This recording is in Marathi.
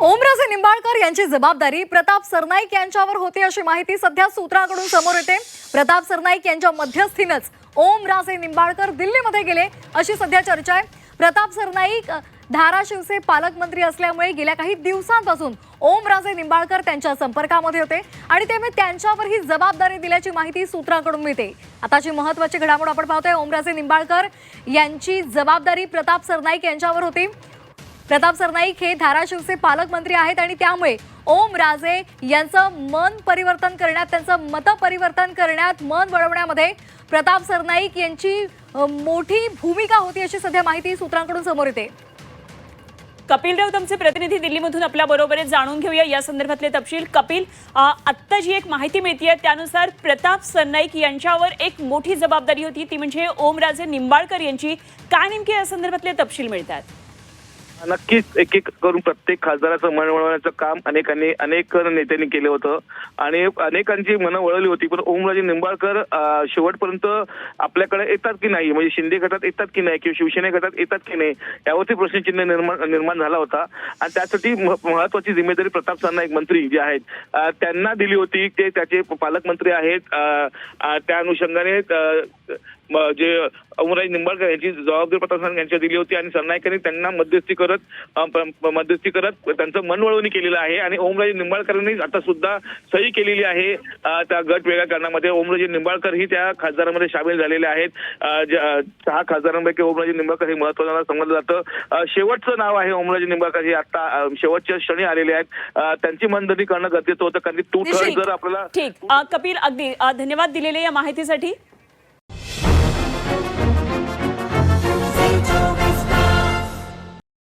ओमराजे निंबाळकर यांची जबाबदारी प्रताप सरनाईक यांच्यावर होती अशी माहिती सध्या सूत्रांकडून समोर येते। प्रताप सरनाईक यांच्या मध्यस्थीनेच ओमराजे निंबाळकर दिल्लीमध्ये गेले अशी सध्या चर्चा आहे। प्रताप सरनाईक धाराशिवचे पालकमंत्री असल्यामुळे गेल्या काही दिवसांपासून ओमराजे निंबाळकर त्यांच्या संपर्कामध्ये होते आणि त्यामुळे त्यांच्यावर ही जबाबदारी दिल्याची माहिती सूत्रांकडून मिळते। आताची महत्त्वाची घडामोड आपण पाहतोय। ओमराजे निंबाळकर यांची जबाबदारी प्रताप सरनाईक यांच्यावर होती। प्रताप सरनाईक हे धाराशिवचे पालकमंत्री आहेत आणि त्यामुळे ओमराजे यांचं मन परिवर्तन करण्यात, त्यांचं मत परिवर्तन करण्यात, मन वळवण्यामध्ये प्रताप सरनाईक यांची मोठी भूमिका होती अशी सध्या माहिती सूत्रांकडून समोर येते। कपिल राऊत आमचे प्रतिनिधी दिल्लीमधून आपल्या बरोबर जाणून घेऊया या संदर्भातले तपशील। कपिल, आत्ता जी एक माहिती मिळतेय त्यानुसार प्रताप सरनाईक यांच्यावर एक मोठी जबाबदारी होती, ती म्हणजे ओमराजे निंबाळकर यांची। काय नेमके या संदर्भातले तपशील मिळतात? नक्कीच एक एक करून प्रत्येक खासदाराचं मन वळवण्याचं काम अनेक नेत्यांनी केलं होतं आणि अनेकांची मनं वळवली होती। पण ओमराजे निंबाळकर शेवटपर्यंत आपल्याकडे येतात की नाही, म्हणजे शिंदे गटात येतात की नाही किंवा शिवसेना गटात येतात की नाही यावरती प्रश्नचिन्ह निर्माण झाला होता आणि त्यासाठी महत्वाची जिम्मेदारी प्रताप सरनाईक मंत्री जे आहेत त्यांना दिली होती। ते त्याचे पालकमंत्री आहेत। त्या अनुषंगाने जे ओमराजे निंबाळकर यांची जबाबदारी प्रताप सरनाईक यांच्या दिली होती आणि सरनाईकांनी त्यांना मध्यस्थी करत त्यांचं मनवळवणी केलेलं आहे आणि ओमराजे निंबाळकरांनी आता सुद्धा सही केलेली आहे त्या गट वेगळ्या करण्यामध्ये। ओमराजे निंबाळकर ही त्या खासदारांमध्ये सामील झालेले आहेत। 6 खासदारांपैकी ओमराजे निंबाळकर हे महत्त्वाचं समजलं जातं। शेवटचं नाव आहे ओमराजे निंबाळकर, हे आता शेवटच्या क्षणी आलेले आहेत। त्यांची मनधरणी करणं गरजेचं होतं कारण की 2/3 जर आपल्याला ठीक। कपिल, अगदी धन्यवाद दिलेले या माहितीसाठी।